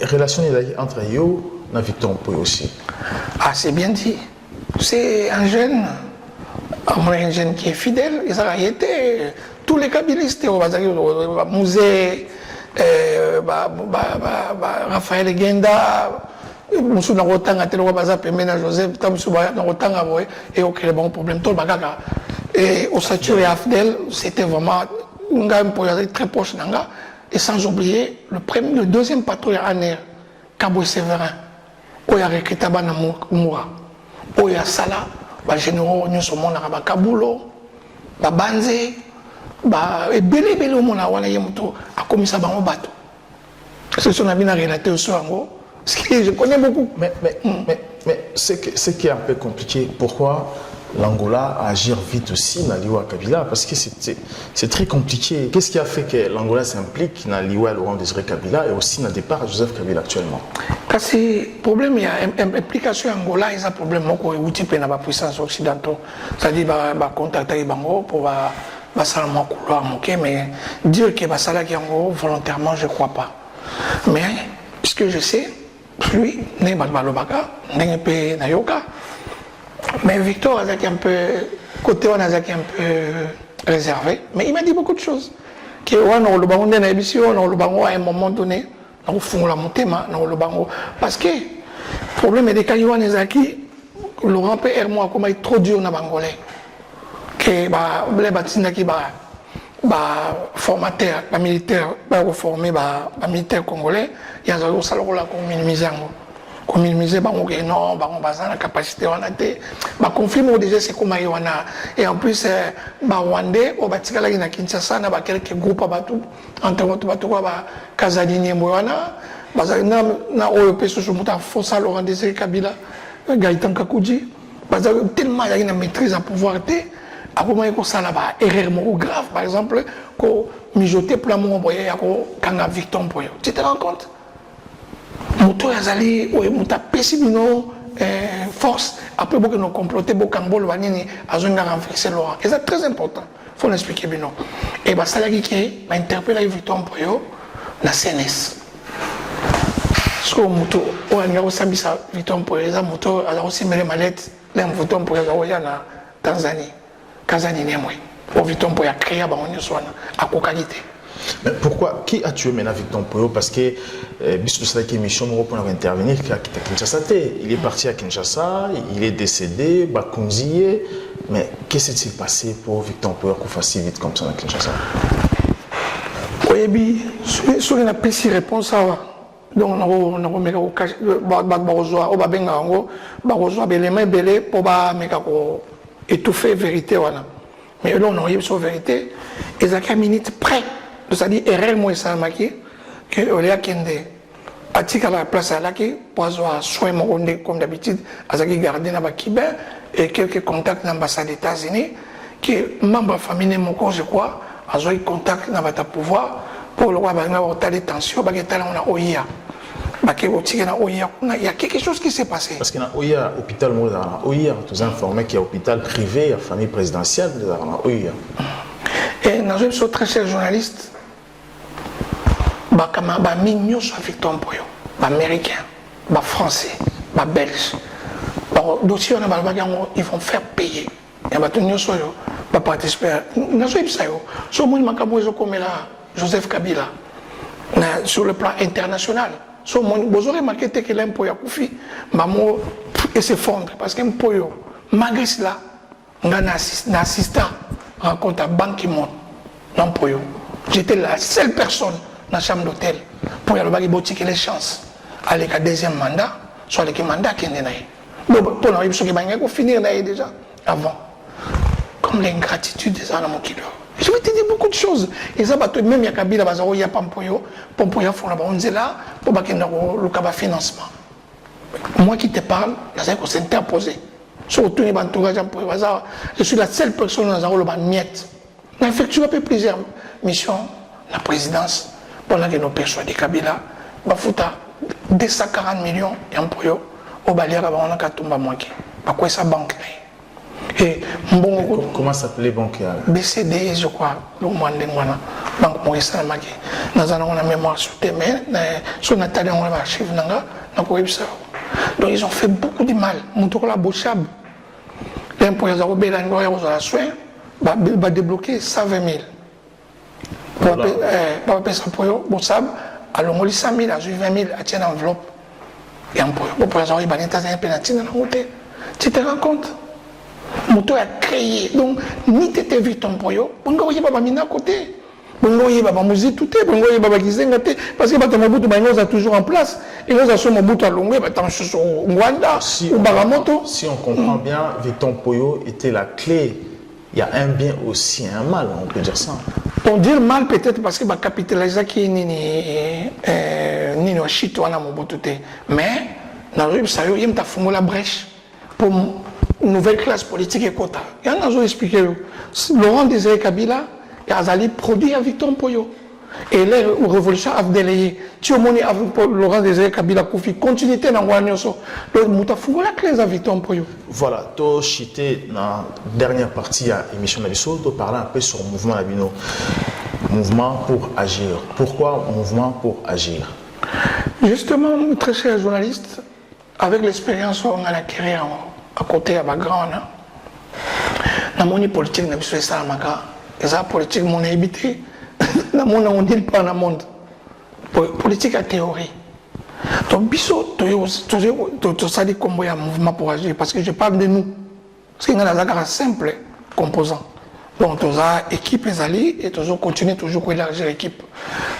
relation entre eux et Victor Mpoyo aussi. Ah, c'est bien dit. C'est un jeune qui est fidèle. Ils ont été tous les kabylistes, Musée, Raphaël Genda, Moussou Narotanga, Telo Bazap, Mena Joseph, Tamsou Narotanga, et aucun bon problème. Tout le bagaga. Et au Satur et Afdel, c'était vraiment un gars très proche d'Anga. Et sans oublier le deuxième patrouille en air, Cabo Séverin, où il y a Rekitaba Namoura, où il y a Sala, les généraux, nous sommes à Kabulo, Banze, et belé au monde à commis ça dans le bateau. C'est ce qu'on a bien relaté au soir, ce que je connais beaucoup. Mais ce qui est un peu compliqué, pourquoi l'Angola à agir vite aussi dans l'Iwa Kabila parce que c'est très compliqué. Qu'est-ce qui a fait que l'Angola s'implique dans l'Iwa Laurent Désiré Kabila et aussi dans le départ à Joseph Kabila actuellement? Parce que le problème, il y a une implication Angola, il y a un problème qui est la puissance occidentale. C'est-à-dire qu'il contacter les Bango pour seulement couloir, mais dire que ça qui Angola volontairement, je ne crois pas. Mais ce que je sais, lui, n'est pas Balobaka, n'est pas Nayoka. Mais Victor a un peu, côté on a un peu réservé, mais il m'a dit beaucoup de choses. Que on le bango d'une émission, on le bango à un moment donné, on fond la montée, on le bango. Parce que le problème est que Yohan Ezaki, Laurent P.R. moi comme il est trop dur dans Bangolais. Que les bâtiments qui formateur, militaire, reformé, militaire congolais, il y a un salon là qu'on minimise. Comme il me disait, non, on a la capacité, on a des conflits, déjà c'est comme il y en a. Et en plus, Rwandais, on a Kinshasa, on a quelques groupes, entre autres, Kazadini, Moana, on a Fossa, Laurent Désiré Kabila, Gaëtan Kakouji, tellement il y a une maîtrise à pouvoir être. À comment il y a ça là-bas, erreur grave, par exemple, qu'on mijotait plein de monde, quand on a victime pour eux. Tu te rends compte? Moto yazali muta pessimino force après beaucoup nous comploter beaucoup cambol vanini azonga renverser Laurent et c'est très important faut l'expliquer bien et bah ça là qui m'a interpellé Victor Mpoyo la CNS so moto on a aussi mis ça Victor Mpoyo ça moto a aussi mêlé mallette là Victor Mpoyo na Tanzanie Kazani nemwe au Victor Mpoyo a créé ba on soit à qualité. Mais pourquoi? Qui a tué maintenant Victor Mpoyo? Parce que Bissou Salaki Mission pour intervenir à Kinshasa. Il est parti à Kinshasa, il est décédé, Bakunziye. Mais qu'est-ce qui s'est passé pour Victor Mpoyo qu'on fasse si vite comme ça à Kinshasa? Oui, sur une petite réponse, donc on a mis au cache, on va bien pour étouffer la vérité. Mais là, on a eu sur la vérité, et ça a minute près. C'est-à-dire, erreur, moi, ça m'a dit que Oléa Kende a tiré à la place à la qui, pour avoir soin, comme d'habitude, à ce qui gardait dans le Kibé, et quelques contacts dans l'ambassade des États-Unis, que membre de la famille, mon corps, je crois, a eu contact dans le pouvoir, pour le roi, il y a des tensions, il y a OIA. Il y a quelque chose qui s'est passé. Parce qu'il y a OIA, hôpital, OIA, tous informés qu'il y a hôpital privé, la famille présidentielle, il y a OIA. Et nous sommes très chers journalistes. Mignon sur Victor Mpoyo, américain, français, belge. Dossier ils vont faire payer. Et ils participer. Nous sommes comme Joseph Kabila sur le plan international. Vous aurez remarqué que l'Mpoyo a Koufi s'effondre parce que Mpoyo, malgré cela, on a un assistant rencontre à Ban Ki-moon, Mpoyo. J'étais la seule personne dans la chambre d'hôtel pour y aller boutiquer les chances. Avec un deuxième mandat, soit avec un mandat qui est né. Donc, pour nous, il faut finir déjà avant. Comme l'ingratitude des gens dans mon kilo. Je vais te dire beaucoup de choses. Et ça, même il y a Kabila, il y a Pampoyo, Pampoyo, on est là pour le financement. Moi qui te parle, on s'est interposé. Surtout, je suis la seule personne dans le miette. On a effectué plusieurs missions la présidence pendant que nous persuadons Kabila, il faut 240 millions d'employés au Baliara, on a qu'à tomber à moitié. Pourquoi ça banque? Et comment s'appelait banque? BCD, je crois, le Mouandengwana, Banque Maurice Namaki. Nous avons la mémoire sur tes mains, sur Nathalie, on a l'archive, donc ils ont fait beaucoup de mal. Moutoula Bouchab, l'employé de la soin, va débloquer 120 000. Pour appeler ça pour eux, alors on lit 100 000, à 20 000, à tienne enveloppe. Et en pour avoir une pénalité dans la route. Tu te rends compte? Moto a créé. Donc, ni tu étais vite en poyo, on ne va pas mis à côté. On ne va pas musique tout est, on ne va pas guiser parce que Mobutu est toujours en place. Et nous avons Mobutu à Longwe, au Rwanda, au Baramoto. Si on comprend bien, Victor Mpoyo était la clé. Il y a un bien aussi, un mal, on peut dire ça. On dit mal peut-être parce que va capitaliser qui ni chito na Mobutu. Mais dans le ça y est, il a fumé la brèche pour nouvelle classe politique et quota. Il y en a expliqué. Laurent Désiré Kabila et Azali produit à Victor Mpoyo. Et la révolution a délayé. Tu as Laurent Désiré Kabila Koufi, continuité dans Wanyoso. Donc, Moutafoua la clé à Victor Mpoyo. Voilà, tu as cité dans la dernière partie de l'émission Nabiso, tu as parlé un peu sur le mouvement Nabino. Mouvement pour agir. Pourquoi mouvement pour agir? Justement, très cher journaliste, avec l'expérience qu'on a acquis à côté de ma grande, dans mon politique, je suis ça, et ça, politique, mon habité, dans mon on dit pas dans le monde. Politique à théorie. Donc, biso, tu as dit comment il y a un mouvement pour agir, parce que je parle de nous. Parce qu'il y a un simple composant. Donc, tu as équipe Ezali et tu continues toujours à élargir l'équipe.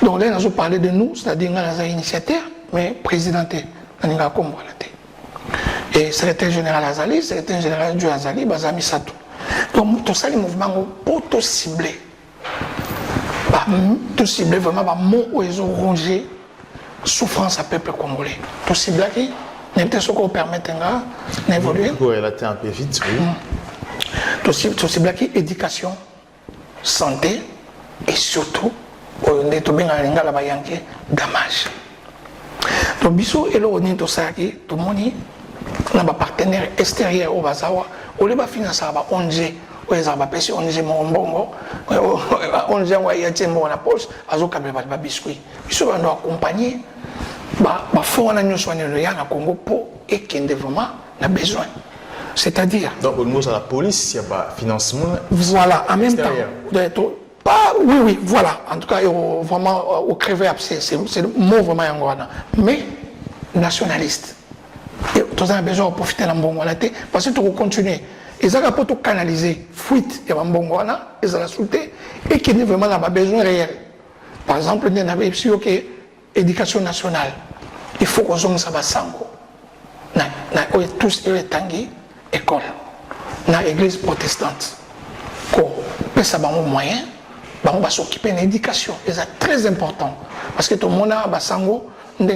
Donc, là, nous avons parlé de nous, c'est-à-dire que nous avons initiateur, mais présidenté. Et secrétaire général Azali, secrétaire général du Azali, Bazami Sato. Donc, tout ça, les mouvements pour tout cibler. Tout cibler vraiment, mot où ils ont rongé souffrance à peuple congolais. Tout cibler qui n'est pas ce qu'on permet d'évoluer. Oui, elle a été un peu vite, oui. Tout cibler qui éducation, santé et surtout, on est bien à l'ingala bayanke, damage. Donc, biso et l'on est tout ça qui, tout le monde, on a un partenaire extérieur au Bazawa, on va financer à 11 on les a pêché, on les a mbongo, on les a envoyé dans la poche, on a biscuit. Ils sont accompagnés, il faut qu'on ait soigné le Congo pour et qu'il y ait vraiment besoin. C'est-à-dire. Donc, au niveau de la police, il y a un financement. Voilà, en même temps. Oui, voilà. En tout cas, vraiment, au crevé, c'est le mot vraiment angolais. Mais, nationaliste. Tu as besoin de profiter de l'ambongo parce que tu vas continuer. Ils ont pas tout canaliser, fuite, il y a un bon ils ont la sauté et qui n'est vraiment pas besoin réel. Par exemple, il y a une éducation nationale. Il faut qu'on ait ça sango. Tous les tanguis, école. Dans l'église protestante. Qu'on ça un moyen, on va s'occuper de l'éducation. C'est très important. Parce que tout le monde a sango, oui,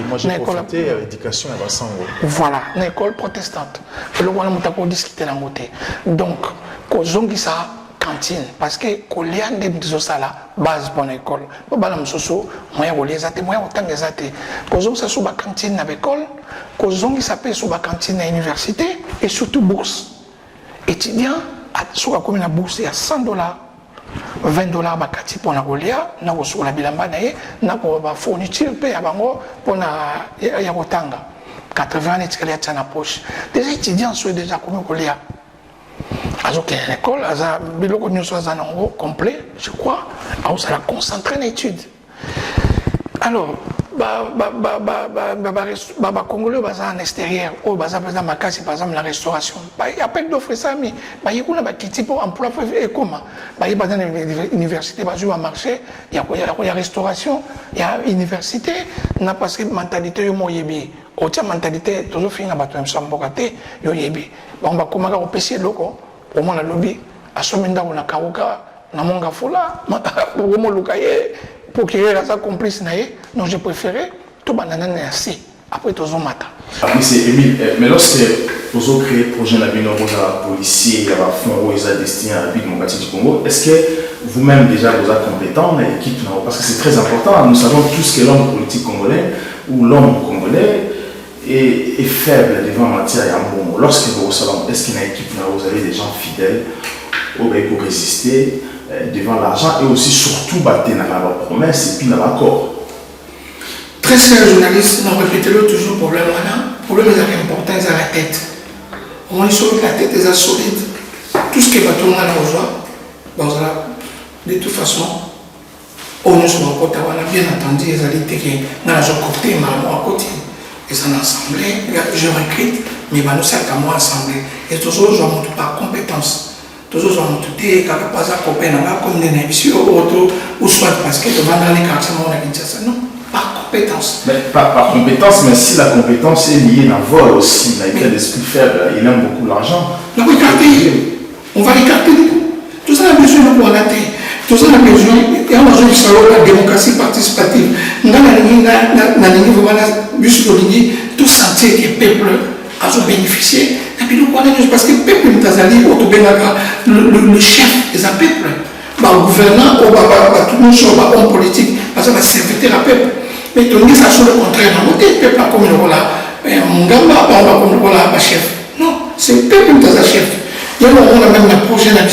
moi j'ai profité de l'éducation à Bassango. Voilà, une école protestante. Et là, on a discuté dans côté. Donc, quand on a ça cantine, parce que quand on a des sala base pour l'école, on a des choses, moyen de les athées, moyen de les athées. Quand on a ça sur la cantine à l'école, quand on a ça sur la cantine à l'université, et surtout bourse. Étudiant, sur la commune à bourse, il y a $100. $20 bakati pour la golia, na ko la bilamba na ye, na ko ba fourniture pe ya bango pour na ya kotanga. 80 net kali ya na poche. Des étudiants sont déjà comme golia. Azo que l'école, aza biloko nyoso aza na ngo complet, je crois, a ça la concentrer en études. Alors, Congolais en extérieur, ou par exemple la restauration. Il y a pas d'offres ça, mais il y a un type d'emploi et comment. Il y a dans l'université, il y a un marché, il y a restauration, il y a université, il y a parce que mentalité est moyebi. Autre mentalité, toujours fin à battre un sambokate, yoyebi. On va comment on peut essayer loko, au moins la lobby, à ce moment-là on a karuka, na monga fola, au moins lukaye. Pour qu'il y ait ça complice, donc je préférais tout banana ainsi. Après tout mata. Monsieur Émile, mais lorsque vous avez créé le projet Nabino Rosa policier, il y a un fonds où ils sont destinés à la ville démocratique du Congo, est-ce que vous-même déjà vous êtes compétent, l'équipe, parce que c'est très important, nous savons tous que l'homme politique congolais ou l'homme congolais est faible devant la matière et en bon. Lorsque vous recevez, est-ce qu'il y a une équipe, vous avez des gens fidèles pour résister devant l'argent et aussi surtout battre dans la promesse et puis dans l'accord. Très chers journalistes, nous répétons toujours le problème. Le problème est important, c'est la tête. Au moins, la tête est solide. Tout ce qui est bateau, on a de toute façon, on a bien entendu, les alliés qui ont côté, à côté. Ils sont assemblés, il y a plusieurs écrits, mais nous sommes à moi assemblés. Et toujours, je montre par compétence. Toujours, on a tout dit, quand on passe à Copenhague, comme des négociations, ou soit parce que devant les quartiers, on a dit ça. Non, par compétence. Mais par compétence, mais si la compétence est liée à un vol aussi, il a été d'esprit faible, il aime beaucoup l'argent. On va écarter du coup. Tout ça a besoin de quoi. Tout ça a besoin, il y a besoin de savoir la démocratie participative. tout sentir que le peuple a bénéficié. Et puis, parce que le peuple le chef des peuples, le gouvernant, tout le monde, l'homme politique, parce que c'est serviteur à peuple. Mais tout le monde, ça sur le contraire, le peuple a comme le rôle, comme le chef. Non, c'est le peuple qui est chef. Il y a même un projet dans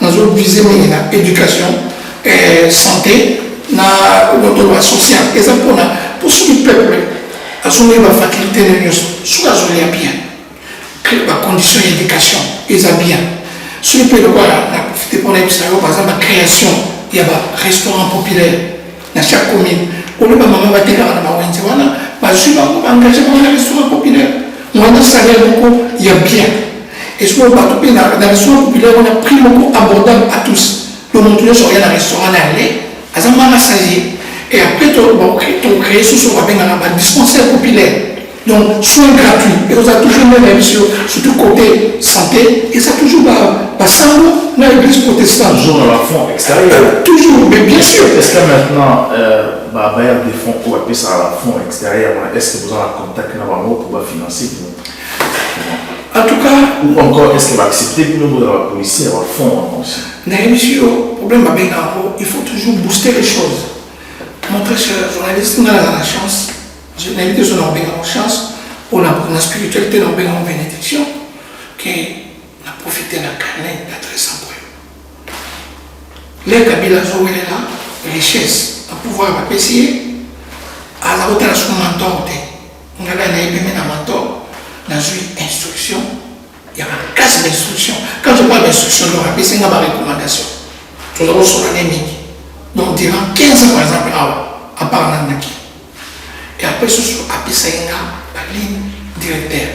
notre visée l'éducation, santé, la sociale. Et ça pour ce peuple, à son niveau faculté de soit bien, créer des conditions d'éducation, ils ont bien. Ce qui peut avoir profité pour par exemple la création, il y a un restaurant populaire dans chaque commune. Au lieu de maman va dire à la maman, je vais engager dans un restaurant populaire. Moi, dans ça, il y a bien. Et ce qu'on va dans le restaurant populaire, on a pris beaucoup abordable à tous. Le monde sur un restaurant aller, à un massage. Et après, tu crées ce qu'on appelle un dispensaire populaire. Donc, soins gratuits. Et on a toujours même sur tout côté santé. Et ça toujours ça dans l'église protestante. Toujours dans la fond extérieur. Toujours, mais bien sûr. Est-ce que maintenant, il y a des fonds pour appeler ça à la fond extérieur? Est-ce que vous avez un contact pour financer? En tout cas. Ou encore, est-ce qu'il va accepter que nous, dans la police, avoir fond aussi? Le problème, il faut toujours booster les choses. Mon très cher journaliste, on a la chance. Je n'invite sur la chance, pour la spiritualité, dans la bénédiction, qu'on a profité de la carnet, de la très sans problème. Les Kabila Zoé est là, richesse, un pouvoir à apprécier, à la hauteur de son mentor, on a là un mentor, dans une instruction, il y a une classe d'instruction. Quand je parle d'instruction, je rappelle, c'est une recommandation. Nous avons sur l'année. Donc, durant 15 ans, par exemple, à part Nandaki. Et après, ce soit à Pissaïna, la ligne directeur.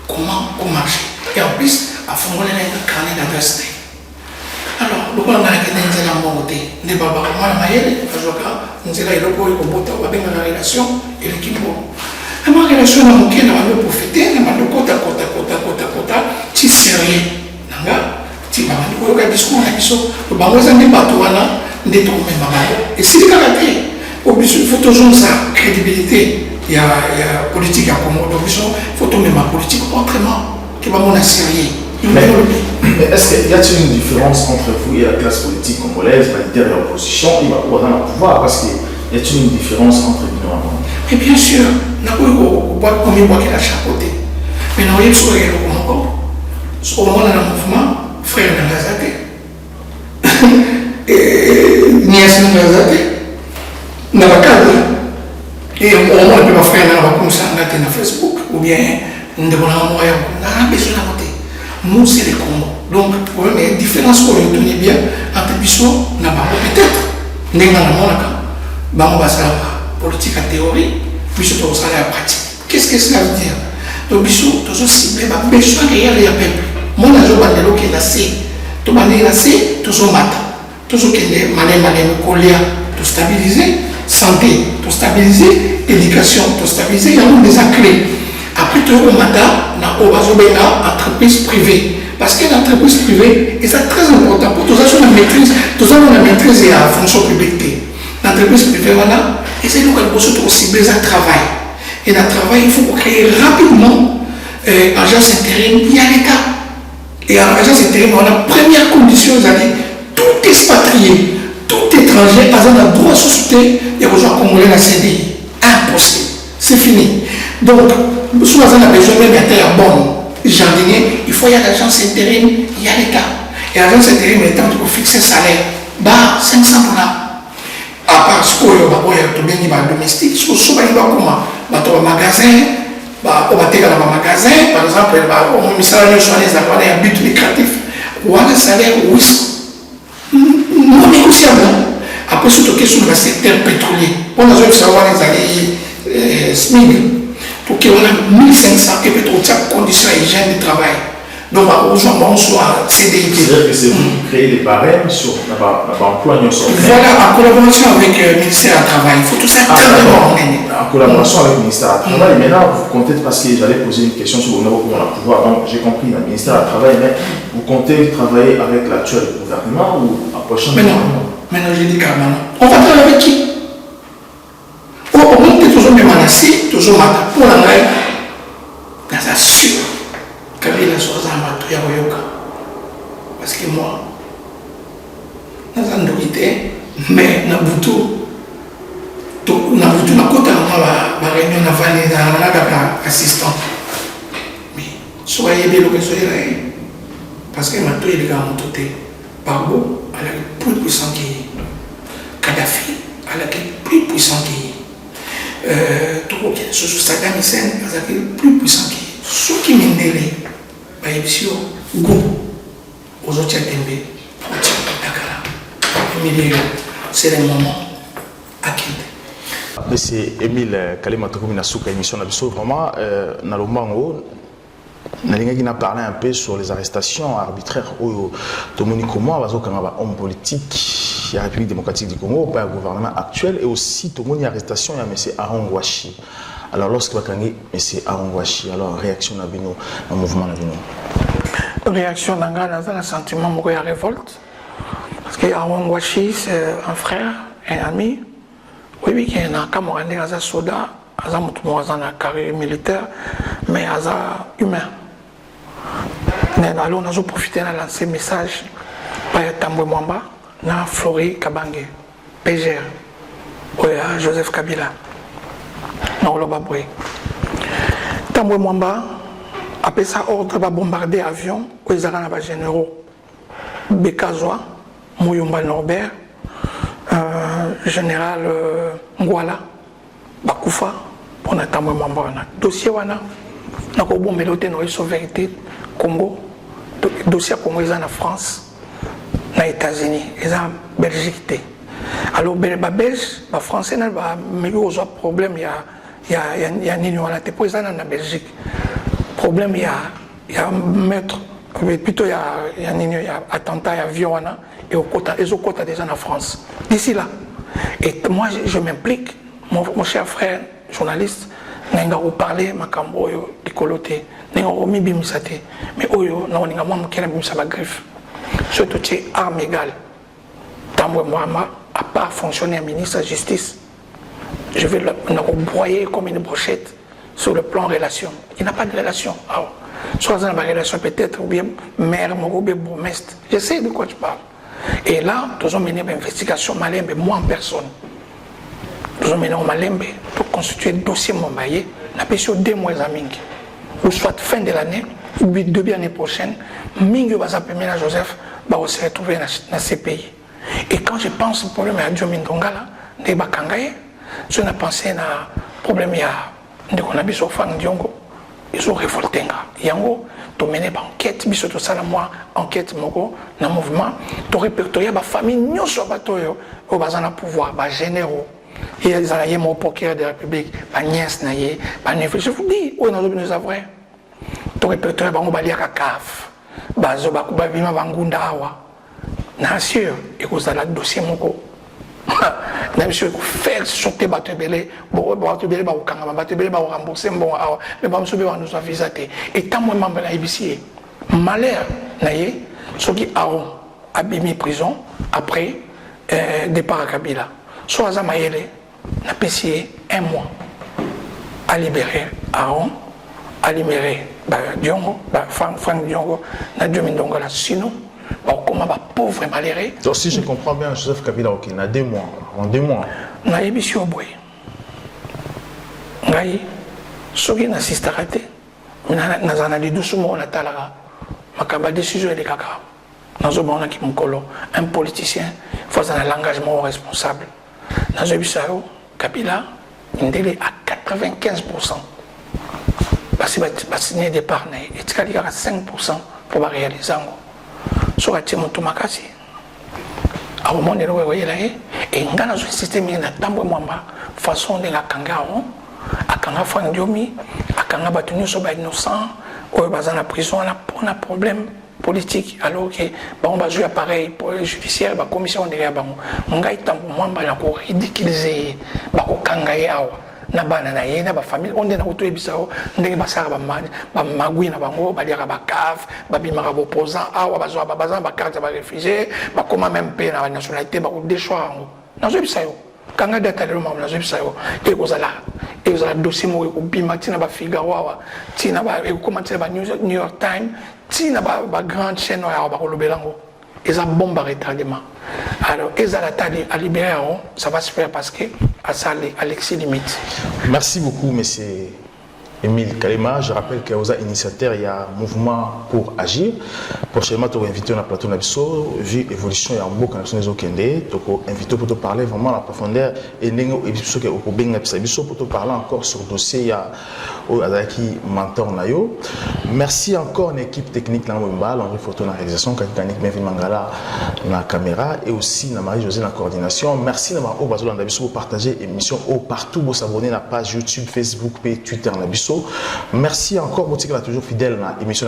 Comment marcher. Et en plus, à fond, on a un carnet d'adresse. Alors, le point, on a un monté. Nous avons la maille, nous avons la relation et l'équipe. La relation, nous avons profité, nous avons côté, tu sérieux. Tu vas me discours, le bango, ça n'est pas toi, et si il faut toujours sa crédibilité, il y a politique à Comore, il faut tomber ma politique autrement, qui va m'en sérieux. Mais est-ce qu'il y a une différence entre vous et la classe politique congolaise, militaire et opposition? Il va pouvoir dans le pouvoir parce qu'il y a une différence entre nous et nous. Mais bien sûr, nous avons combien de qui a chapeauté. Mais nous avons eu le mouvement, frère de Nazate. Nièce de Nazate. Dans la cadre. Et on peut pas faire comme ça dans Facebook ou bien nous devons envoyer un besoin de voter. Nous, c'est les combats. Donc, le problème est une différence pour nous tenir bien entre Bissot, n'a pas peut-être. Nous avons la politique à théorie, Bissot, on s'en la pratique. Qu'est-ce que cela veut dire? Donc, Bissot, toujours ciblé, besoin réel et à peuple. Mon agent bandelo qui est lassé, tout bandé lassé, tout son mat, tout ce qui est mané, colère, tout stabiliser, santé, tout stabiliser, éducation, tout stabiliser, il y a des clés. Après tout le matin, on a entreprise privée. Parce que l'entreprise privée, et c'est très important pour tous ceux qui ont la maîtrise, tous ceux qui ont la maîtrise et la fonction publique. L'entreprise privée, voilà, et c'est nous qui avons cibler le travail. Et dans le travail, il faut créer rapidement agence intérim, il y a l'État. Et à l'agence intérim, on a la première condition, tout expatrié, tout étranger, a un droit à société, il y a besoin de congolais la CDI. Impossible. C'est fini. Donc, si on a besoin de terre bonne, jardinier, il faut y avoir l'agence intérim, il y a l'État. Et l'agence intérim, l'État, pour fixer le salaire, 500 $. À part ce qu'il y a domestique, ce qu'il y a magasin, au magasin, par exemple, au ministère de un but lucratif, ou un salaire 800. Non négociable. Après, surtout question du secteur pétrolier. On a besoin de savoir les années SMIG. Pour qu'on a 1500 et puis d'autres conditions hygiène de travail. Donc, on soit CDI. C'est-à-dire que c'est vous qui créez des barèmes sur l'emploi. Voilà, en collaboration avec le ministère du Travail. Il faut tout ça en collaboration avec le ministère du Travail. Maintenant, vous comptez, parce que j'allais poser une question sur comment on a pouvoir. Donc, j'ai compris, le ministère du Travail, mais vous comptez travailler avec l'actuel gouvernement ou à prochain gouvernement? Maintenant, j'ai dit carrément. On va travailler avec qui? si toujours pour la main, dans sûr, Kabila soit un matou ya Oyoka. Parce que moi, dans un docité, mais na butu na kota na réunion na vallée na la assistant. Mais soyez bien le que soyez là, parce que matou il est dans mon côté. Barbo, elle est plus puissant qui Kadhafi, elle est plus puissant qui Saddam Hussein, elle est plus puissant qui ceux qui m'endélent, par exemple, Go, aux autres Tembe, c'est le moment à quitter. C'est Émile Kalimatoukoumi Nasuka, émission d'Abisso, vraiment, dans le Mango. Qui a parlé un peu sur les arrestations arbitraires où Tomoni Komo, homme politique, la République démocratique du Congo, pas le gouvernement actuel, et aussi Tomoni arrestation, il y a M. Aaron Gouachi. Alors lorsque vous avez M. Aaron Gouachi, alors réaction dans le mouvement réaction dans un sentiment de révolte. Parce que Aaron Gouachi, c'est un frère, un ami. Oui, qui est un camarade, un soldat, un carrière militaire, mais un humain. Alors, nous avons profité de lancer un message par Tambwe Mwamba, na Flori Kabange, PGR, Joseph Kabila, dans le Baboué. Tambwe Mwamba a fait ça ordre de bombarder l'avion aux généraux Bekazoa, Mouyumba Norbert, général Ngwala, Bakoufa, pour Tambwe Mwamba. Dossier wana, nous avons bombé l'hôtel de vérité Congo. Dossier congolais en France, aux États-Unis, et en Belgique. Alors, les Belges, les Français, ils ont un problème. Il y a un union à la tête, en Belgique. Le problème, il y a un maître, plutôt il y a un attentat, il y a un avion, et au côté des gens en France. D'ici là. Et moi, je m'implique, mon cher frère, journaliste, nous avons parlé, Makambo, de Coloté. Nous avons mis Bimisate, mais Oyo, nous avons mis Bimisaba griffe. Surtout, c'est arme égale. Tambwe Mwamba n'a pas fonctionné en ministre de la Justice. Je vais le broyer comme une brochette sur le plan relation. Il n'a pas de relation. Soit dans la relation peut-être, ou bien maire, ou bien bourgmestre. Je sais de quoi tu parles. Et là, nous avons mené une investigation Malembe, moi en personne. Nous avons mené un Malembe pour constituer un dossier Mombaye. Nous avons fait 2 mois à Mingi. Ou soit fin de l'année, ou bien début de l'année prochaine, Mingi va s'appeler Joseph, va se retrouver dans ces pays. Et quand je pense au problème de Diomi Ndongala, de Bakangaye, je n'ai pensé au problème de Konabiso Fang Diongo, ils ont révolté. Yango, tu mené une enquête, biso to sala moi enquête moko na mouvement, tu répertorier ba famille nyonso batoyo au bazana pouvoir, ba généraux. Et ils ont mon procureur de la République, ma nièce, ma neveu. Je vous dis, où nous avons vrai. Tu répertorier bango balia kakaf, bazo bakuba bima bangunda awa. Nassure, et vous avez le dossier moko. Même si vous faire sauter Batebele, Batebele va vous Batebele va vous rembourser, bon, mais pas me nous a visité. Et tant moi membre de la IBC, malheur, naïe, ceux qui ont abîmé prison après départ à Kabila. Soit à Mayele, n'a payé 1 mois à libérer Aaron, à libérer Diongo, Franck Diongo, n'a Diomi Ndongala. Sinon, comment va pauvre et malheureux. Donc si je comprends bien, Joseph Kabila, ok, il a 2 mois, en 2 mois. Na émission au bois. Ngai, ceux qui n'assistent à rater, nous en dit doucement on a talara. Ma décision est de caca. Nous avons un politicien, il faut un engagement responsable. Dans le Kabila, il est à 95%. Parce qu'il va signer des partenaires. Il y a 5% pour réaliser. Sur la team Tomakasi. À un moment donné, et dans le système, il y a Tambwe Mwamba, façon de la Kangaro, à Kanga Fandiomi, à Kanga Batunu Soba innocent, ou dans la prison, pour un problème politique, alors que on va jouer pareil pour le judiciaire, la commission de la Bango. On va être Mwamba, la cour ridiculisé, Bako Kangaye Awa. Na bana na ye na ba famille on na auto ebisao ndenge basara ba magui na bango ba liaka ba cave ba bimaka ba opposant awa bazwa ba bazan ba carte ba réfugié ba koma même pe na nationalité ba ko déchoir ngo na zo ebisao Quand on date le moment là, je sais et vous allez et vous allez dossier moi au bima tina ba Figaro tina ba et comment tina ba New York Times tina ba grande chaîne ya ba ko lobelango et ça bombe retardement alors et ça la tali à libérer ça va se faire parce que à ça Alexis limite. Merci beaucoup monsieur Émile Kalema. Je rappelle qu'il y a initiateur, il y a un mouvement pour agir. Prochainement, tu vas inviter un plateau Nabiso, vu l'évolution, il y a un beau connexion des Okende. Tu vas inviter pour te parler vraiment à la profondeur. Et pour te parler encore sur le dossier, il y a Adaki Mentor Nayo. Merci encore à l'équipe technique dans le Henri Photo dans la réalisation, Kanikanik Mevin Mangala dans la caméra et aussi à Marie-Josée dans la coordination. Merci à Marie Nabiso pour partager l'émission partout, pour s'abonner à la page YouTube, Facebook et Twitter Nabiso. Merci encore, vous êtes toujours fidèle à l'émission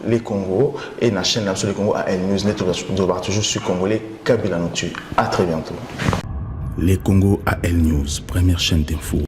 Les Congo et la chaîne Les Congo à El News. Nous sommes toujours sur Congolais, Kabila Noutu. À très bientôt. Les Congo à El News, première chaîne d'info.